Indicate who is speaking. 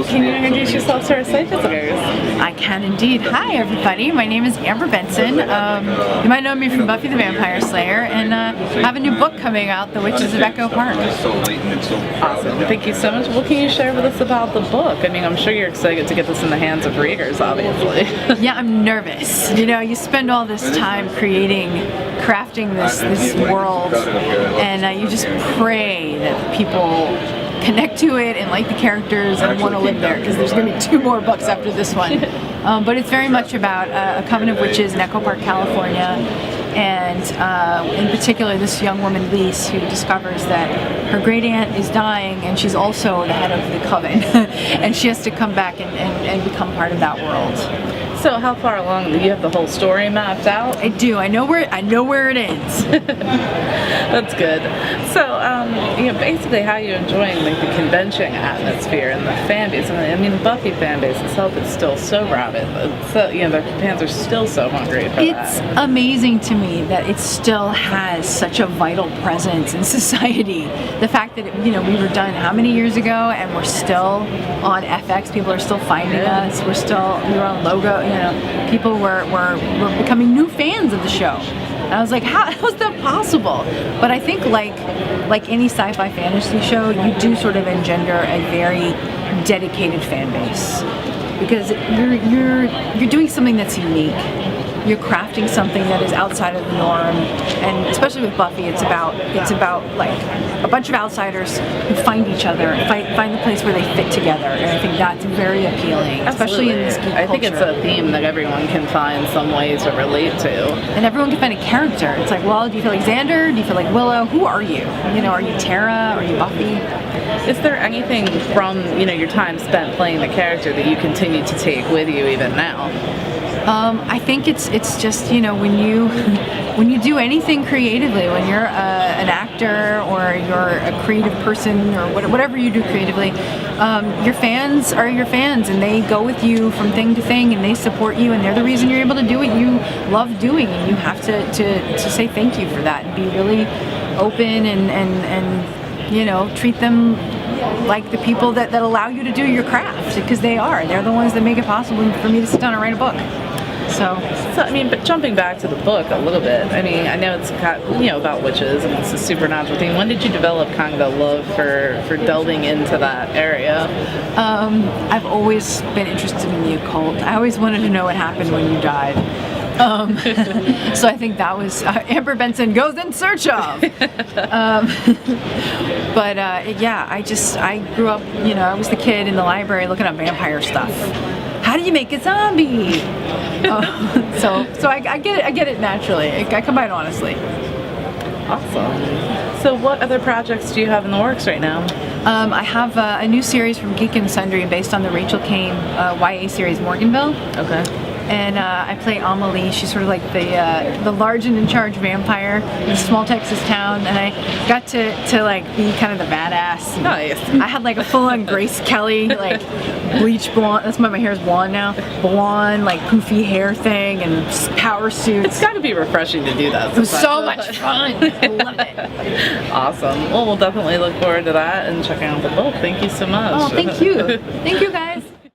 Speaker 1: can you introduce yourself to our site visitors?
Speaker 2: I can indeed. Hi everybody, my name is Amber Benson. You might know me from Buffy the Vampire Slayer, and I have a new book coming out, The Witches of Echo Park.
Speaker 1: Awesome, thank you so much. What can you share with us about the book? I mean, I'm sure you're excited to get this in the hands of readers, obviously.
Speaker 2: Yeah, I'm nervous. You know, you spend all this time crafting this world, and you just pray that people connect to it and like the characters and want to live there, because there's going to be 2 more books after this one. But it's very much about a coven of witches in Echo Park, California, and in particular this young woman, Lise, who discovers that her great aunt is dying and she's also the head of the coven and she has to come back and become part of that world.
Speaker 1: So how far along do you have the whole story mapped out?
Speaker 2: I do. I know where it ends.
Speaker 1: That's good. So, you know, basically, how are you enjoying like the convention atmosphere and the fan base? I mean, the Buffy fan base itself is still so rabid. So, you know, the fans are still so hungry for that.
Speaker 2: It's amazing to me that it still has such a vital presence in society. The fact that we were done how many years ago, and we're still on FX. People are still finding us. We were on Logo. You know, people were becoming new fans of the show. And I was like, how is that possible? But I think like any sci-fi fantasy show, you do sort of engender a very dedicated fan base, because you're doing something that's unique. You're crafting something that is outside of the norm, and especially with Buffy, it's about like a bunch of outsiders who find each other and find the place where they fit together, and I think that's very appealing, especially in this geek culture.
Speaker 1: I think it's a theme that everyone can find some way to relate to,
Speaker 2: and everyone can find a character. It's like, well, do you feel like Xander? Do you feel like Willow? Who are you? You know, are you Tara? Are you Buffy?
Speaker 1: Is there anything from your time spent playing the character that you continue to take with you even now?
Speaker 2: I think it's just, when you do anything creatively, when you're an actor or you're a creative person or whatever you do creatively, your fans are your fans, and they go with you from thing to thing, and they support you, and they're the reason you're able to do what you love doing, and you have to say thank you for that and be really open and treat them like the people that allow you to do your craft, because they're the ones that make it possible for me to sit down and write a book. So
Speaker 1: I mean, but jumping back to the book a little bit, I mean, I know it's about witches and it's a supernatural thing. When did you develop kind of a love for delving into that area?
Speaker 2: I've always been interested in the occult. I always wanted to know what happened when you died. So I think that was Amber Benson goes in search of. Yeah, I grew up, I was the kid in the library looking up vampire stuff. How do you make a zombie? So I get it naturally. I come by it honestly.
Speaker 1: Awesome. So what other projects do you have in the works right now?
Speaker 2: I have a new series from Geek and Sundry based on the Rachel Kane YA series Morganville.
Speaker 1: Okay.
Speaker 2: And I play Amelie. She's sort of like the large and in charge vampire in a small Texas town, and I got to like be kind of the badass.
Speaker 1: Nice.
Speaker 2: I had like a full-on Grace Kelly, like bleach blonde. That's why my hair is blonde now. Blonde, like poofy hair thing, and power suits.
Speaker 1: It's got to be refreshing to do that.
Speaker 2: It was so much fun. I love it.
Speaker 1: Awesome. Well, we'll definitely look forward to that and checking out the book. Thank you so much.
Speaker 2: Oh, thank you. Thank you, guys.